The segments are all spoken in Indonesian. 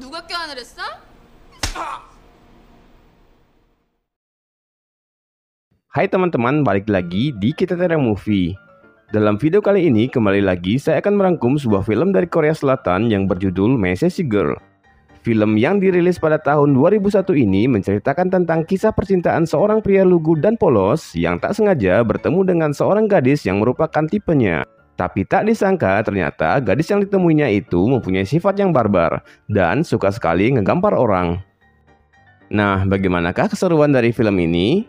누가 껴안을 했어? Hai teman-teman, balik lagi di Kita Terang Movie. Dalam video kali ini kembali lagi saya akan merangkum sebuah film dari Korea Selatan yang berjudul Message Girl. Film yang dirilis pada tahun 2001 ini menceritakan tentang kisah percintaan seorang pria lugu dan polos yang tak sengaja bertemu dengan seorang gadis yang merupakan tipenya. Tapi tak disangka ternyata gadis yang ditemuinya itu mempunyai sifat yang barbar dan suka sekali ngegampar orang. Nah, bagaimanakah keseruan dari film ini?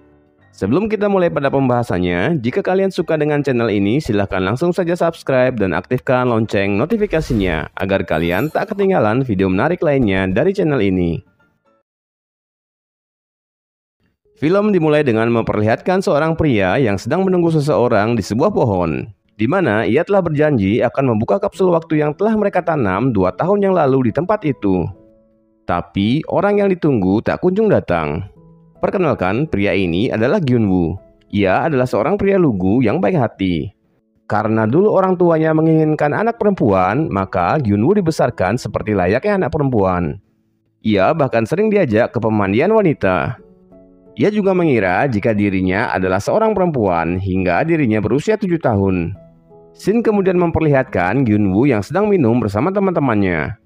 Sebelum kita mulai pada pembahasannya, jika kalian suka dengan channel ini, silahkan langsung saja subscribe dan aktifkan lonceng notifikasinya, agar kalian tak ketinggalan video menarik lainnya dari channel ini. Film dimulai dengan memperlihatkan seorang pria yang sedang menunggu seseorang di sebuah pohon, di mana ia telah berjanji akan membuka kapsul waktu yang telah mereka tanam 2 tahun yang lalu di tempat itu. Tapi, orang yang ditunggu tak kunjung datang. Perkenalkan, pria ini adalah Gyun-woo. Ia adalah seorang pria lugu yang baik hati. Karena dulu orang tuanya menginginkan anak perempuan, maka Gyun-woo dibesarkan seperti layaknya anak perempuan. Ia bahkan sering diajak ke pemandian wanita. Ia juga mengira jika dirinya adalah seorang perempuan hingga dirinya berusia 7 tahun. Scene kemudian memperlihatkan Gyun-woo yang sedang minum bersama teman-temannya.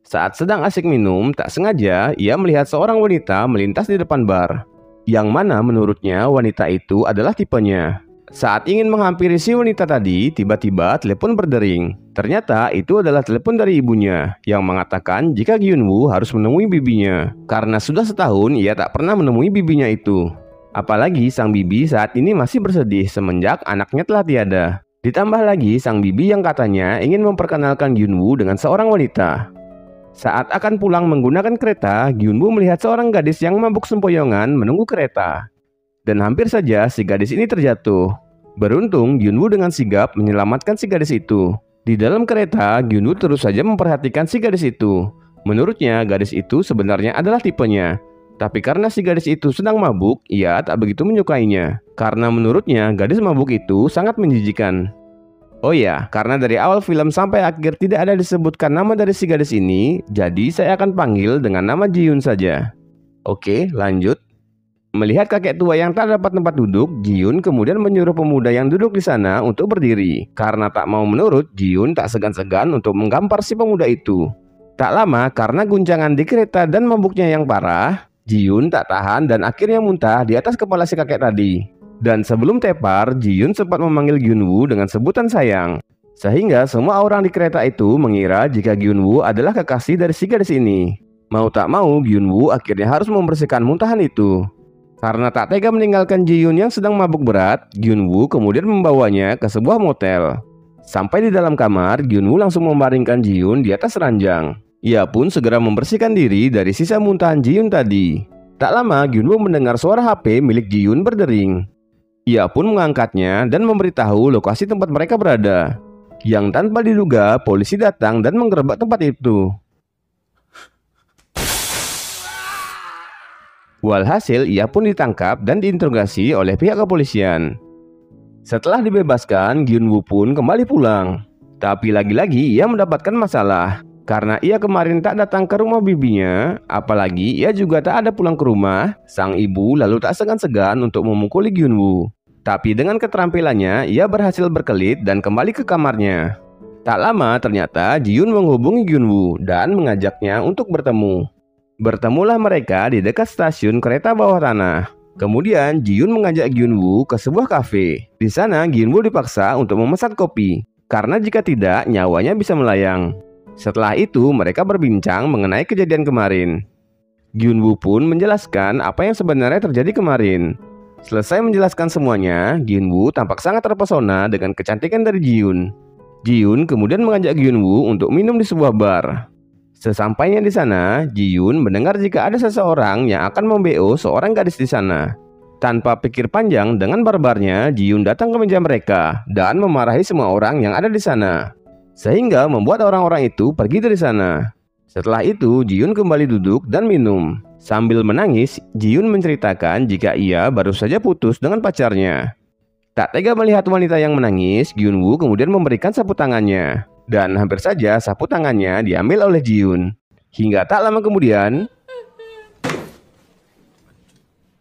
Saat sedang asik minum, tak sengaja ia melihat seorang wanita melintas di depan bar, yang mana menurutnya wanita itu adalah tipenya. Saat ingin menghampiri si wanita tadi, tiba-tiba telepon berdering. Ternyata itu adalah telepon dari ibunya, yang mengatakan jika Gyun-woo harus menemui bibinya, karena sudah setahun ia tak pernah menemui bibinya itu. Apalagi sang bibi saat ini masih bersedih semenjak anaknya telah tiada. Ditambah lagi sang bibi yang katanya ingin memperkenalkan Gyun-woo dengan seorang wanita. Saat akan pulang menggunakan kereta, Gyun-woo melihat seorang gadis yang mabuk sempoyongan menunggu kereta. Dan hampir saja si gadis ini terjatuh. Beruntung, Gyun-woo dengan sigap menyelamatkan si gadis itu. Di dalam kereta, Gyun-woo terus saja memperhatikan si gadis itu. Menurutnya, gadis itu sebenarnya adalah tipenya. Tapi karena si gadis itu sedang mabuk, ia tak begitu menyukainya. Karena menurutnya, gadis mabuk itu sangat menjijikan. Oh ya, karena dari awal film sampai akhir tidak ada disebutkan nama dari si gadis ini, jadi saya akan panggil dengan nama Ji-Yoon saja. Oke, lanjut. Melihat kakek tua yang tak dapat tempat duduk, Ji-Yoon kemudian menyuruh pemuda yang duduk di sana untuk berdiri. Karena tak mau menurut, Ji-Yoon tak segan-segan untuk menggampar si pemuda itu. Tak lama, karena guncangan di kereta dan mabuknya yang parah, Ji-Yoon tak tahan dan akhirnya muntah di atas kepala si kakek tadi. Dan sebelum tepar, Ji-Yoon sempat memanggil Gyun-woo dengan sebutan sayang. Sehingga semua orang di kereta itu mengira jika Gyun-woo adalah kekasih dari si gadis ini. Mau tak mau, Gyun-woo akhirnya harus membersihkan muntahan itu. Karena tak tega meninggalkan Ji-Yoon yang sedang mabuk berat, Gyun-woo kemudian membawanya ke sebuah motel. Sampai di dalam kamar, Gyun-woo langsung membaringkan Ji-Yoon di atas ranjang. Ia pun segera membersihkan diri dari sisa muntahan Ji-Yoon tadi. Tak lama, Gyun-woo mendengar suara HP milik Ji-Yoon berdering. Ia pun mengangkatnya dan memberitahu lokasi tempat mereka berada. Yang tanpa diduga, polisi datang dan menggerebek tempat itu. Walhasil, ia pun ditangkap dan diinterogasi oleh pihak kepolisian. Setelah dibebaskan, Gyun-woo pun kembali pulang. Tapi lagi-lagi ia mendapatkan masalah. Karena ia kemarin tak datang ke rumah bibinya, apalagi ia juga tak ada pulang ke rumah, sang ibu lalu tak segan-segan untuk memukuli Gyun-woo. Tapi dengan keterampilannya, ia berhasil berkelit dan kembali ke kamarnya. Tak lama ternyata Ji-Yoon menghubungi Gyun-woo dan mengajaknya untuk bertemu. Bertemulah mereka di dekat stasiun kereta bawah tanah. Kemudian Ji-Yoon mengajak Gyun-woo ke sebuah kafe. Di sana Gyun-woo dipaksa untuk memesan kopi, karena jika tidak nyawanya bisa melayang. Setelah itu mereka berbincang mengenai kejadian kemarin. Gyun-woo pun menjelaskan apa yang sebenarnya terjadi kemarin. Selesai menjelaskan semuanya, Gyun-woo tampak sangat terpesona dengan kecantikan dari Ji-Yoon. Ji-Yoon kemudian mengajak Gyun-woo untuk minum di sebuah bar. Sesampainya di sana, Ji-Yoon mendengar jika ada seseorang yang akan membeo seorang gadis di sana. Tanpa pikir panjang, dengan barbarnya, Ji-Yoon datang ke meja mereka dan memarahi semua orang yang ada di sana. Sehingga membuat orang-orang itu pergi dari sana. Setelah itu, Ji-Yoon kembali duduk dan minum. Sambil menangis, Ji-Yoon menceritakan jika ia baru saja putus dengan pacarnya. Tak tega melihat wanita yang menangis, Gyun-woo kemudian memberikan sapu tangannya. Dan hampir saja sapu tangannya diambil oleh Ji-Yoon. Hingga tak lama kemudian,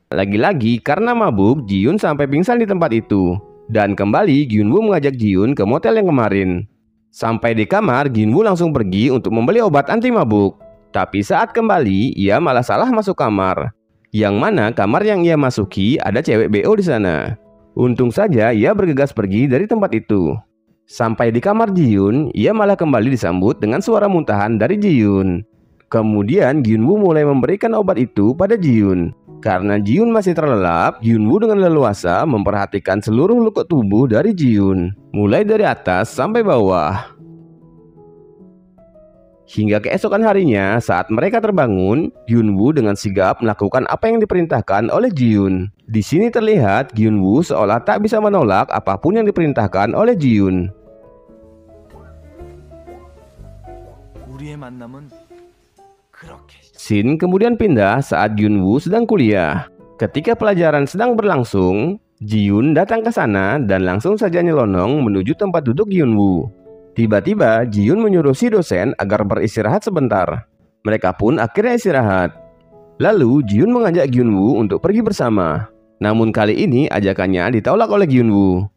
lagi-lagi karena mabuk, Ji-Yoon sampai pingsan di tempat itu. Dan kembali Gyun-woo mengajak Ji-Yoon ke motel yang kemarin. Sampai di kamar, Gyun-woo langsung pergi untuk membeli obat anti mabuk. Tapi saat kembali, ia malah salah masuk kamar. Yang mana kamar yang ia masuki ada cewek BO di sana. Untung saja ia bergegas pergi dari tempat itu. Sampai di kamar Ji-Yoon, ia malah kembali disambut dengan suara muntahan dari Ji-Yoon. Kemudian Gyun-woo mulai memberikan obat itu pada Ji-Yoon. Karena Ji-Yoon masih terlelap, Gyun-woo dengan leluasa memperhatikan seluruh lukuk tubuh dari Ji-Yoon, mulai dari atas sampai bawah. Hingga keesokan harinya, saat mereka terbangun, Gyun-woo dengan sigap melakukan apa yang diperintahkan oleh Ji-Yoon. Di sini terlihat Gyun-woo seolah tak bisa menolak apapun yang diperintahkan oleh Ji-Yoon. Scene kemudian pindah saat Gyun-woo sedang kuliah. Ketika pelajaran sedang berlangsung, Ji-Yoon datang ke sana dan langsung saja nyelonong menuju tempat duduk Gyun-woo. Tiba-tiba Ji-Yoon menyuruh si dosen agar beristirahat sebentar. Mereka pun akhirnya istirahat. Lalu Ji-Yoon mengajak Gyun-woo untuk pergi bersama. Namun kali ini ajakannya ditolak oleh Gyun-woo.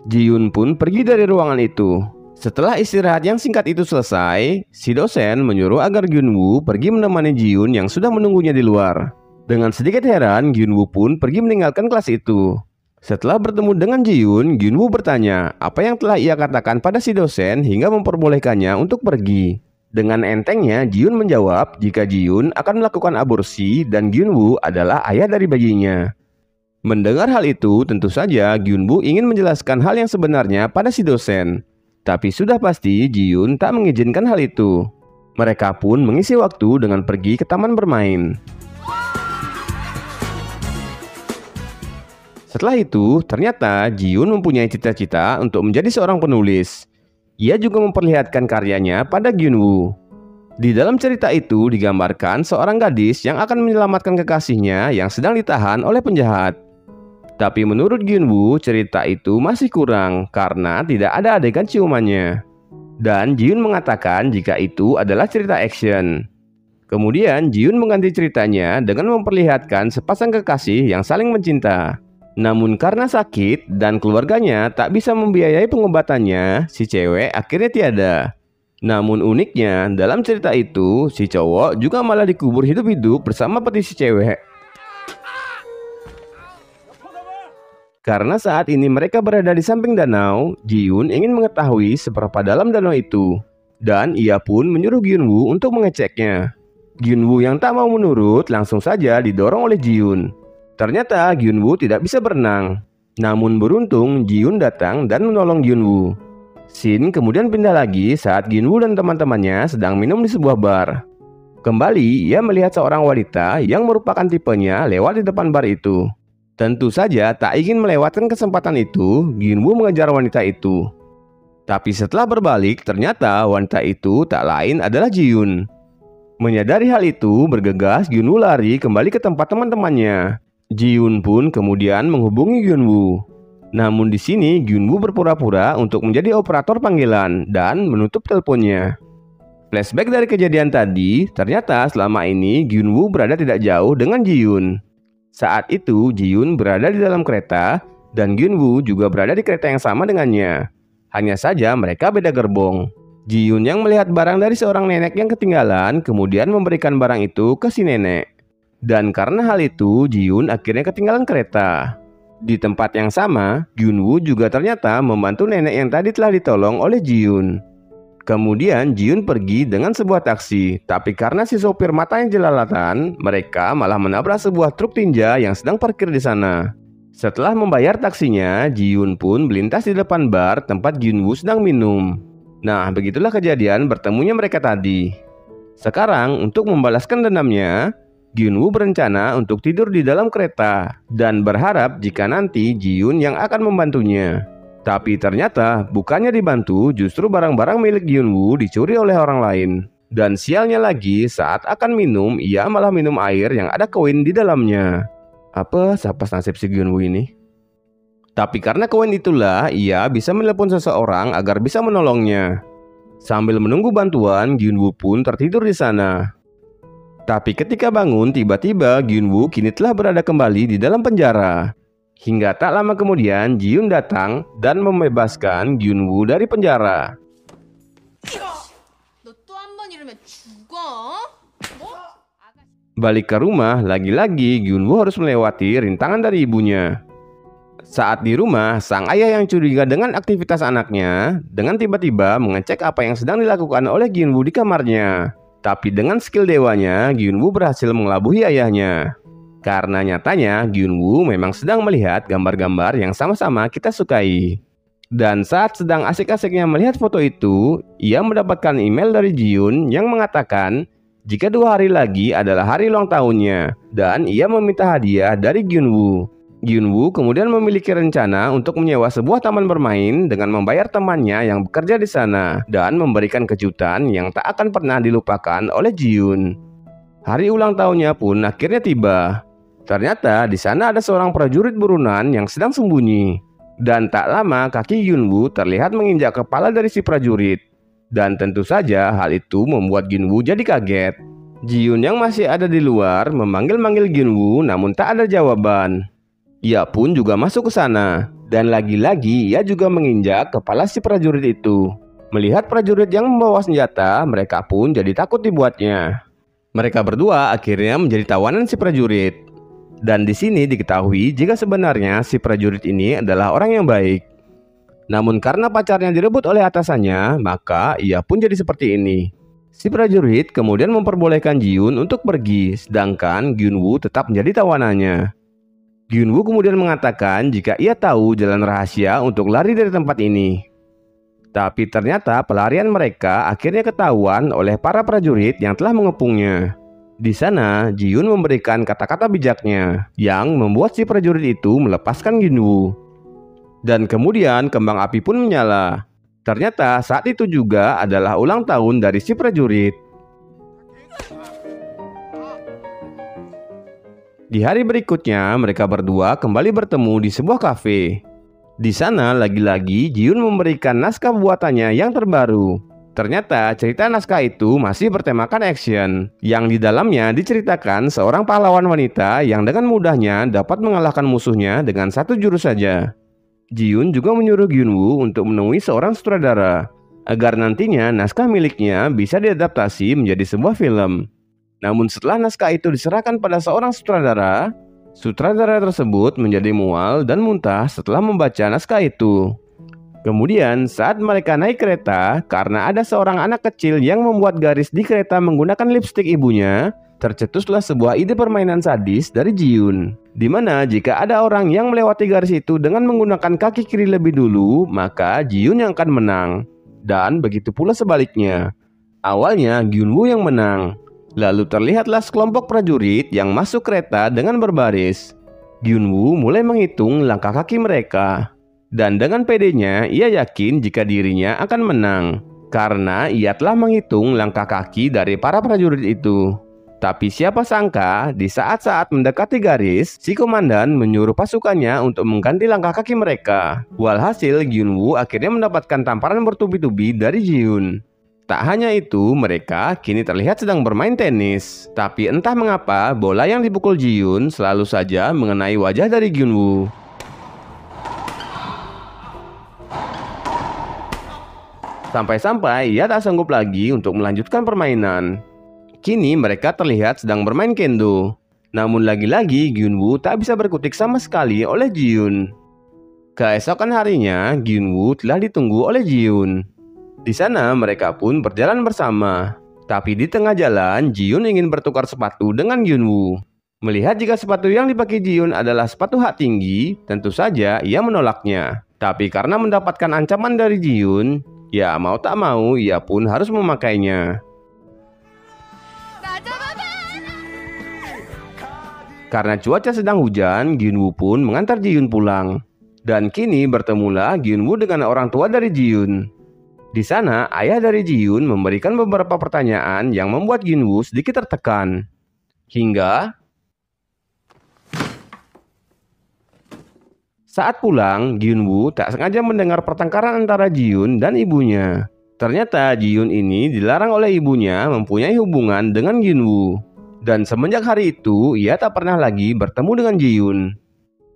Ji-Yoon pun pergi dari ruangan itu. Setelah istirahat yang singkat itu selesai, si dosen menyuruh agar Gyun-woo pergi menemani Ji-Yoon yang sudah menunggunya di luar. Dengan sedikit heran, Gyun-woo pun pergi meninggalkan kelas itu. Setelah bertemu dengan Ji-Yoon, Gyun-woo bertanya apa yang telah ia katakan pada si dosen hingga memperbolehkannya untuk pergi. Dengan entengnya, Ji-Yoon menjawab jika Ji-Yoon akan melakukan aborsi dan Gyun-woo adalah ayah dari bayinya. Mendengar hal itu, tentu saja Gyun-woo ingin menjelaskan hal yang sebenarnya pada si dosen. Tapi sudah pasti Ji-Yoon tak mengizinkan hal itu. Mereka pun mengisi waktu dengan pergi ke taman bermain. Setelah itu, ternyata Ji-Yoon mempunyai cita-cita untuk menjadi seorang penulis. Ia juga memperlihatkan karyanya pada Gyun-woo. Di dalam cerita itu digambarkan seorang gadis yang akan menyelamatkan kekasihnya yang sedang ditahan oleh penjahat. Tapi menurut Gyun-woo, cerita itu masih kurang karena tidak ada adegan ciumannya. Dan Ji-Yoon mengatakan jika itu adalah cerita action. Kemudian Ji-Yoon mengganti ceritanya dengan memperlihatkan sepasang kekasih yang saling mencinta. Namun karena sakit dan keluarganya tak bisa membiayai pengobatannya, si cewek akhirnya tiada. Namun uniknya, dalam cerita itu, si cowok juga malah dikubur hidup-hidup bersama peti si cewek. Karena saat ini mereka berada di samping danau, Ji-Yoon ingin mengetahui seberapa dalam danau itu. Dan ia pun menyuruh Gyun-woo untuk mengeceknya. Gyun-woo yang tak mau menurut langsung saja didorong oleh Ji-Yoon. Ternyata Gyun-woo tidak bisa berenang. Namun beruntung Ji-Yoon datang dan menolong Gyun-woo. Scene kemudian pindah lagi saat Gyun-woo dan teman-temannya sedang minum di sebuah bar. Kembali ia melihat seorang wanita yang merupakan tipenya lewat di depan bar itu. Tentu saja tak ingin melewatkan kesempatan itu, Gyun-woo mengejar wanita itu. Tapi setelah berbalik ternyata wanita itu tak lain adalah Ji-Yoon. Menyadari hal itu, bergegas Gyun-woo lari kembali ke tempat teman-temannya. Ji-Yoon pun kemudian menghubungi Gyun-woo. Namun di sini Gyun-woo berpura-pura untuk menjadi operator panggilan dan menutup teleponnya. Flashback dari kejadian tadi, ternyata selama ini Gyun-woo berada tidak jauh dengan Ji-Yoon. Saat itu Ji-Yoon berada di dalam kereta dan Gyun-woo juga berada di kereta yang sama dengannya. Hanya saja mereka beda gerbong. Ji-Yoon yang melihat barang dari seorang nenek yang ketinggalan kemudian memberikan barang itu ke si nenek. Dan karena hal itu, Ji-Yoon akhirnya ketinggalan kereta. Di tempat yang sama, Gyun-woo juga ternyata membantu nenek yang tadi telah ditolong oleh Ji-Yoon. Kemudian Ji-Yoon pergi dengan sebuah taksi, tapi karena si sopir matanya jelalatan, mereka malah menabrak sebuah truk tinja yang sedang parkir di sana. Setelah membayar taksinya, Ji-Yoon pun melintas di depan bar tempat Gyun-woo sedang minum. Nah, begitulah kejadian bertemunya mereka tadi. Sekarang, untuk membalaskan dendamnya, Gyun-woo berencana untuk tidur di dalam kereta dan berharap jika nanti Ji-Yoon yang akan membantunya. Tapi ternyata bukannya dibantu, justru barang-barang milik Gyun-woo dicuri oleh orang lain. Dan sialnya lagi, saat akan minum, ia malah minum air yang ada koin di dalamnya. Apa sapas nasib si Gyun-woo ini? Tapi karena koin itulah, ia bisa menelepon seseorang agar bisa menolongnya. Sambil menunggu bantuan, Gyun-woo pun tertidur di sana. Tapi ketika bangun, tiba-tiba Gyun-woo kini telah berada kembali di dalam penjara. Hingga tak lama kemudian, Ji-yoon datang dan membebaskan Gyun-woo dari penjara. Balik ke rumah, lagi-lagi Gyun-woo harus melewati rintangan dari ibunya. Saat di rumah, sang ayah yang curiga dengan aktivitas anaknya, dengan tiba-tiba mengecek apa yang sedang dilakukan oleh Gyun-woo di kamarnya. Tapi dengan skill dewanya, Gyun-woo berhasil mengelabui ayahnya. Karena nyatanya, Gyun-woo memang sedang melihat gambar-gambar yang sama-sama kita sukai. Dan saat sedang asik-asiknya melihat foto itu, ia mendapatkan email dari Ji-yoon yang mengatakan jika 2 hari lagi adalah hari ulang tahunnya, dan ia meminta hadiah dari Gyun-woo. Gyun-woo kemudian memiliki rencana untuk menyewa sebuah taman bermain dengan membayar temannya yang bekerja di sana dan memberikan kejutan yang tak akan pernah dilupakan oleh Ji-yoon. Hari ulang tahunnya pun akhirnya tiba. Ternyata di sana ada seorang prajurit burunan yang sedang sembunyi. Dan tak lama kaki Gyun-woo terlihat menginjak kepala dari si prajurit. Dan tentu saja hal itu membuat Gyun-woo jadi kaget. Ji-yoon yang masih ada di luar memanggil-manggil Gyun-woo namun tak ada jawaban. Ia pun juga masuk ke sana, dan lagi-lagi ia juga menginjak kepala si prajurit itu. Melihat prajurit yang membawa senjata, mereka pun jadi takut dibuatnya. Mereka berdua akhirnya menjadi tawanan si prajurit. Dan di sini diketahui jika sebenarnya si prajurit ini adalah orang yang baik. Namun karena pacarnya direbut oleh atasannya, maka ia pun jadi seperti ini. Si prajurit kemudian memperbolehkan Ji-yoon untuk pergi, sedangkan Gyun-woo tetap menjadi tawanannya. Gyun-woo kemudian mengatakan jika ia tahu jalan rahasia untuk lari dari tempat ini. Tapi ternyata pelarian mereka akhirnya ketahuan oleh para prajurit yang telah mengepungnya. Di sana, Ji-yoon memberikan kata-kata bijaknya yang membuat si prajurit itu melepaskan Gyun-woo. Dan kemudian kembang api pun menyala. Ternyata saat itu juga adalah ulang tahun dari si prajurit. Di hari berikutnya, mereka berdua kembali bertemu di sebuah kafe. Di sana, lagi-lagi Ji-yoon memberikan naskah buatannya yang terbaru. Ternyata cerita naskah itu masih bertemakan action, yang di dalamnya diceritakan seorang pahlawan wanita yang dengan mudahnya dapat mengalahkan musuhnya dengan satu jurus saja. Ji-yoon juga menyuruh Gyun-woo untuk menemui seorang sutradara, agar nantinya naskah miliknya bisa diadaptasi menjadi sebuah film. Namun setelah naskah itu diserahkan pada seorang sutradara, sutradara tersebut menjadi mual dan muntah setelah membaca naskah itu. Kemudian saat mereka naik kereta, karena ada seorang anak kecil yang membuat garis di kereta menggunakan lipstik ibunya, tercetuslah sebuah ide permainan sadis dari Ji-yoon. Di mana jika ada orang yang melewati garis itu dengan menggunakan kaki kiri lebih dulu, maka Ji-yoon yang akan menang. Dan begitu pula sebaliknya. Awalnya Gyun-woo yang menang. Lalu terlihatlah sekelompok prajurit yang masuk kereta dengan berbaris. Gyun-woo mulai menghitung langkah kaki mereka. Dan dengan pedenya, ia yakin jika dirinya akan menang. Karena ia telah menghitung langkah kaki dari para prajurit itu. Tapi siapa sangka, di saat-saat mendekati garis, si komandan menyuruh pasukannya untuk mengganti langkah kaki mereka. Walhasil, Gyun-woo akhirnya mendapatkan tamparan bertubi-tubi dari Ji-yoon. Tak hanya itu, mereka kini terlihat sedang bermain tenis. Tapi entah mengapa, bola yang dipukul Ji-yoon selalu saja mengenai wajah dari Gyun-woo. Sampai-sampai ia tak sanggup lagi untuk melanjutkan permainan. Kini mereka terlihat sedang bermain kendo. Namun lagi-lagi Gyun-woo tak bisa berkutik sama sekali oleh Ji-yoon. Keesokan harinya, Gyun-woo telah ditunggu oleh Ji-yoon. Di sana mereka pun berjalan bersama. Tapi di tengah jalan, Ji-yoon ingin bertukar sepatu dengan Gyun-woo. Melihat jika sepatu yang dipakai Ji-yoon adalah sepatu hak tinggi, tentu saja ia menolaknya. Tapi karena mendapatkan ancaman dari Ji-yoon, ya mau tak mau ia pun harus memakainya. Karena cuaca sedang hujan, Gyun-woo pun mengantar Ji-yoon pulang. Dan kini bertemulah Gyun-woo dengan orang tua dari Ji-yoon. Di sana, ayah dari Ji-yoon memberikan beberapa pertanyaan yang membuat Gyun-woo sedikit tertekan. Hingga saat pulang, Gyun-woo tak sengaja mendengar pertengkaran antara Ji-yoon dan ibunya. Ternyata Ji-yoon ini dilarang oleh ibunya mempunyai hubungan dengan Gyun-woo. Dan semenjak hari itu, ia tak pernah lagi bertemu dengan Ji-yoon.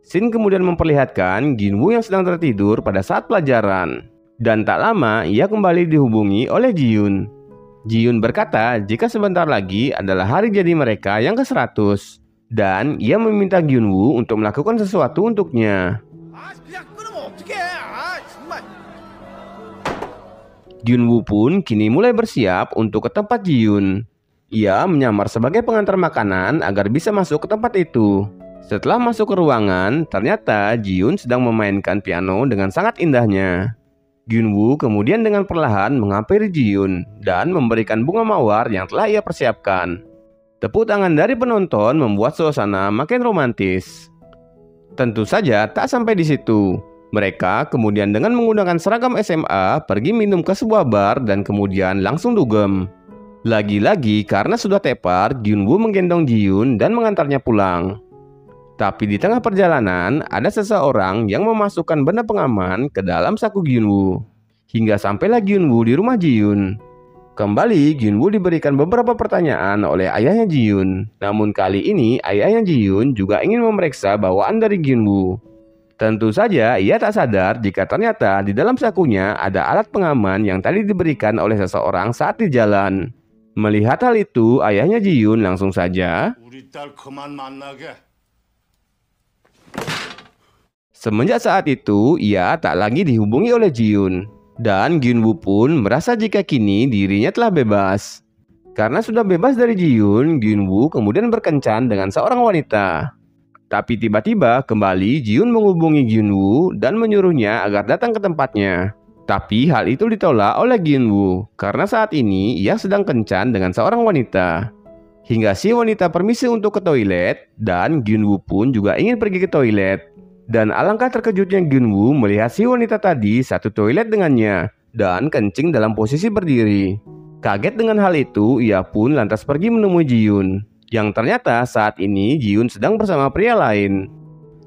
Shin kemudian memperlihatkan Ginwoo yang sedang tertidur pada saat pelajaran. Dan tak lama, ia kembali dihubungi oleh Ji-yoon. Ji-yoon berkata jika sebentar lagi adalah hari jadi mereka yang ke-100. Dan ia meminta Ginwoo untuk melakukan sesuatu untuknya. Ginwoo pun kini mulai bersiap untuk ke tempat Ji-yoon. Ia menyamar sebagai pengantar makanan agar bisa masuk ke tempat itu. Setelah masuk ke ruangan, ternyata Ji-yoon sedang memainkan piano dengan sangat indahnya. Ginwoo kemudian dengan perlahan menghampiri Ji-yoon dan memberikan bunga mawar yang telah ia persiapkan. Tepuk tangan dari penonton membuat suasana makin romantis. Tentu saja tak sampai di situ. Mereka kemudian dengan menggunakan seragam SMA pergi minum ke sebuah bar dan kemudian langsung dugem. Lagi-lagi karena sudah tepar, Ginwoo menggendong Ji-yoon dan mengantarnya pulang. Tapi di tengah perjalanan, ada seseorang yang memasukkan benda pengaman ke dalam saku Ginwoo. Hingga sampailah Ginwoo di rumah Ji-yoon. Kembali, Ginwoo diberikan beberapa pertanyaan oleh ayahnya Ji-yoon. Namun kali ini, ayahnya Ji-yoon juga ingin memeriksa bawaan dari Ginwoo. Tentu saja, ia tak sadar jika ternyata di dalam sakunya ada alat pengaman yang tadi diberikan oleh seseorang saat di jalan. Melihat hal itu, ayahnya Ji-yoon langsung saja semenjak saat itu, ia tak lagi dihubungi oleh Ji-yoon. Dan Ginwoo pun merasa jika kini dirinya telah bebas. Karena sudah bebas dari Ji-yoon, Ginwoo kemudian berkencan dengan seorang wanita. Tapi tiba-tiba kembali Ji-yoon menghubungi Ginwoo dan menyuruhnya agar datang ke tempatnya. Tapi hal itu ditolak oleh Ginwoo karena saat ini ia sedang kencan dengan seorang wanita. Hingga si wanita permisi untuk ke toilet dan Ginwoo pun juga ingin pergi ke toilet. Dan alangkah terkejutnya Ginwoo melihat si wanita tadi satu toilet dengannya dan kencing dalam posisi berdiri. Kaget dengan hal itu, ia pun lantas pergi menemui Ji-yoon. Yang ternyata saat ini Ji-yoon sedang bersama pria lain.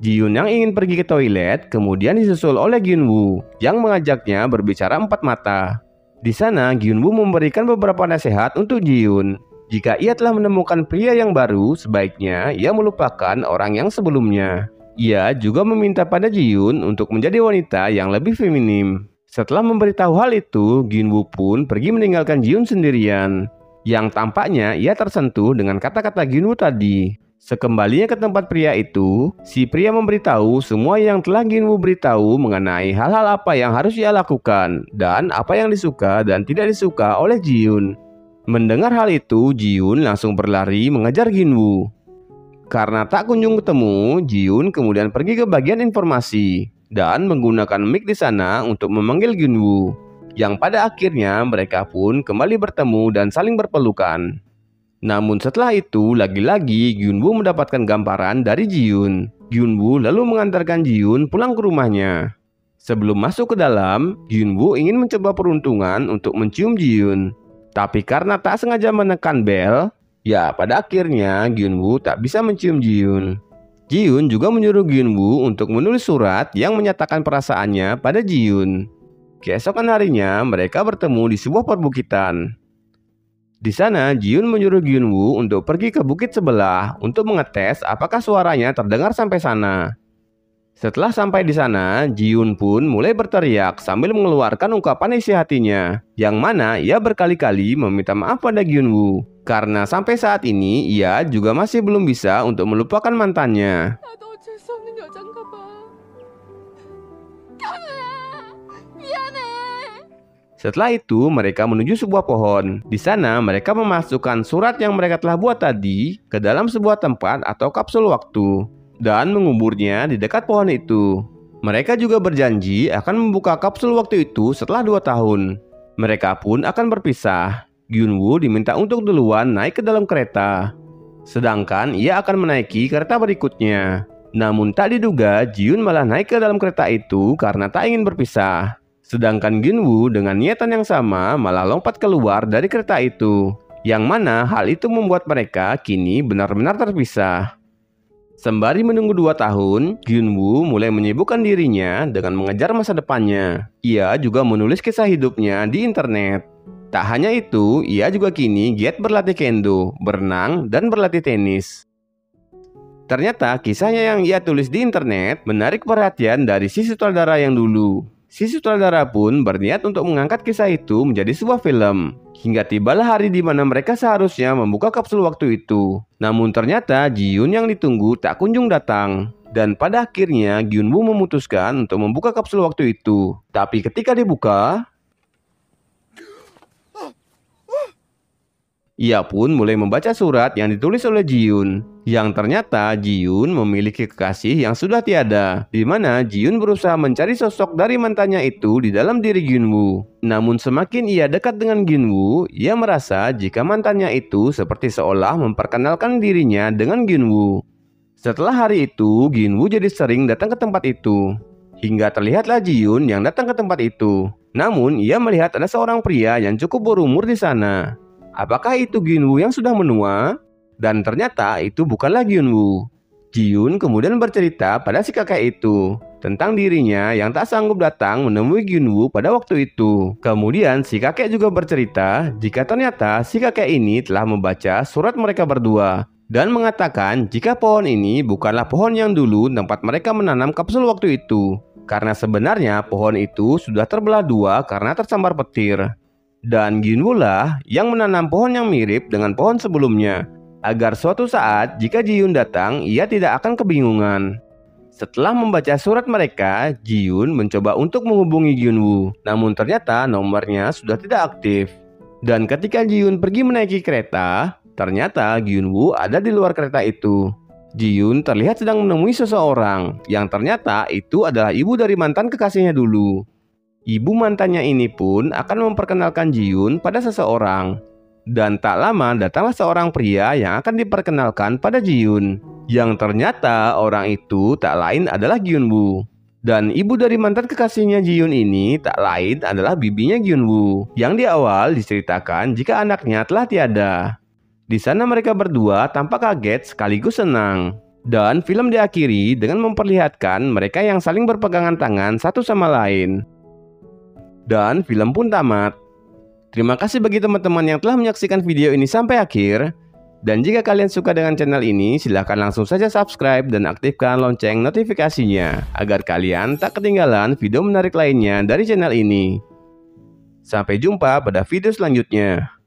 Ji-yoon yang ingin pergi ke toilet kemudian disusul oleh Ginwoo yang mengajaknya berbicara empat mata. Di sana Ginwoo memberikan beberapa nasihat untuk Ji-yoon. Jika ia telah menemukan pria yang baru, sebaiknya ia melupakan orang yang sebelumnya. Ia juga meminta pada Ji-yoon untuk menjadi wanita yang lebih feminim. Setelah memberitahu hal itu, Ginwoo pun pergi meninggalkan Ji-yoon sendirian. Yang tampaknya ia tersentuh dengan kata-kata Ginwoo tadi. Sekembalinya ke tempat pria itu, si pria memberitahu semua yang telah Ginwoo beritahu mengenai hal-hal apa yang harus ia lakukan dan apa yang disuka dan tidak disuka oleh Ji-yoon. Mendengar hal itu, Ji-yoon langsung berlari mengejar Ginwoo. Karena tak kunjung ketemu, Ji-yoon kemudian pergi ke bagian informasi dan menggunakan mic di sana untuk memanggil Ginwoo. Yang pada akhirnya mereka pun kembali bertemu dan saling berpelukan. Namun setelah itu, lagi-lagi Ginwoo mendapatkan gambaran dari Ji-yoon. Ginwoo lalu mengantarkan Ji-yoon pulang ke rumahnya. Sebelum masuk ke dalam, Ginwoo ingin mencoba peruntungan untuk mencium Ji-yoon. Tapi karena tak sengaja menekan bel, ya pada akhirnya Ginwoo tak bisa mencium Ji-yoon. Ji-yoon juga menyuruh Ginwoo untuk menulis surat yang menyatakan perasaannya pada Ji-yoon. Keesokan harinya, mereka bertemu di sebuah perbukitan. Di sana, Ji-yoon menyuruh Ginwoo untuk pergi ke bukit sebelah untuk mengetes apakah suaranya terdengar sampai sana. Setelah sampai di sana, Ji-yoon pun mulai berteriak sambil mengeluarkan ungkapan isi hatinya, yang mana ia berkali-kali meminta maaf pada Ginwoo. Karena sampai saat ini, ia juga masih belum bisa untuk melupakan mantannya. Setelah itu, mereka menuju sebuah pohon. Di sana, mereka memasukkan surat yang mereka telah buat tadi ke dalam sebuah tempat atau kapsul waktu dan menguburnya di dekat pohon itu. Mereka juga berjanji akan membuka kapsul waktu itu setelah 2 tahun. Mereka pun akan berpisah. Ginwoo diminta untuk duluan naik ke dalam kereta. Sedangkan ia akan menaiki kereta berikutnya. Namun tak diduga, Ji-yoon malah naik ke dalam kereta itu karena tak ingin berpisah. Sedangkan Ginwoo dengan niatan yang sama malah lompat keluar dari kereta itu. Yang mana hal itu membuat mereka kini benar-benar terpisah. Sembari menunggu 2 tahun, Ginwoo mulai menyibukkan dirinya dengan mengejar masa depannya. Ia juga menulis kisah hidupnya di internet. Tak hanya itu, ia juga kini giat berlatih kendo, berenang, dan berlatih tenis. Ternyata kisahnya yang ia tulis di internet menarik perhatian dari si sutradara yang dulu. Si sutradara pun berniat untuk mengangkat kisah itu menjadi sebuah film. Hingga tibalah hari di mana mereka seharusnya membuka kapsul waktu itu. Namun ternyata Ji-yoon yang ditunggu tak kunjung datang. Dan pada akhirnya Gyun-woo memutuskan untuk membuka kapsul waktu itu. Tapi ketika dibuka, ia pun mulai membaca surat yang ditulis oleh Ji-yoon. Yang ternyata Ji-yoon memiliki kekasih yang sudah tiada, di mana Ji-yoon berusaha mencari sosok dari mantannya itu di dalam diri Gyun-woo. Namun semakin ia dekat dengan Gyun-woo, ia merasa jika mantannya itu seperti seolah memperkenalkan dirinya dengan Gyun-woo. Setelah hari itu, Gyun-woo jadi sering datang ke tempat itu. Hingga terlihatlah Ji-yoon yang datang ke tempat itu. Namun ia melihat ada seorang pria yang cukup berumur di sana. Apakah itu Gyun-woo yang sudah menua? Dan ternyata itu bukanlah Gyun-woo. Ji-yoon kemudian bercerita pada si kakek itu tentang dirinya yang tak sanggup datang menemui Gyun-woo pada waktu itu. Kemudian si kakek juga bercerita jika ternyata si kakek ini telah membaca surat mereka berdua dan mengatakan jika pohon ini bukanlah pohon yang dulu tempat mereka menanam kapsul waktu itu. Karena sebenarnya pohon itu sudah terbelah dua karena tersambar petir. Dan Gyun-woo lah yang menanam pohon yang mirip dengan pohon sebelumnya, agar suatu saat jika Ji-yoon datang, ia tidak akan kebingungan. Setelah membaca surat mereka, Ji-yoon mencoba untuk menghubungi Gyun-woo, namun ternyata nomornya sudah tidak aktif. Dan ketika Ji-yoon pergi menaiki kereta, ternyata Gyun-woo ada di luar kereta itu. Ji-yoon terlihat sedang menemui seseorang, yang ternyata itu adalah ibu dari mantan kekasihnya dulu. Ibu mantannya ini pun akan memperkenalkan Ji-yoon pada seseorang. Dan tak lama datanglah seorang pria yang akan diperkenalkan pada Ji-yoon. Yang ternyata orang itu tak lain adalah Gyun-woo. Dan ibu dari mantan kekasihnya Ji-yoon ini tak lain adalah bibinya Gyun-woo. Yang di awal diceritakan jika anaknya telah tiada. Di sana mereka berdua tampak kaget sekaligus senang. Dan film diakhiri dengan memperlihatkan mereka yang saling berpegangan tangan satu sama lain. Dan film pun tamat. Terima kasih bagi teman-teman yang telah menyaksikan video ini sampai akhir. Dan jika kalian suka dengan channel ini, silahkan langsung saja subscribe dan aktifkan lonceng notifikasinya agar kalian tak ketinggalan video menarik lainnya dari channel ini. Sampai jumpa pada video selanjutnya.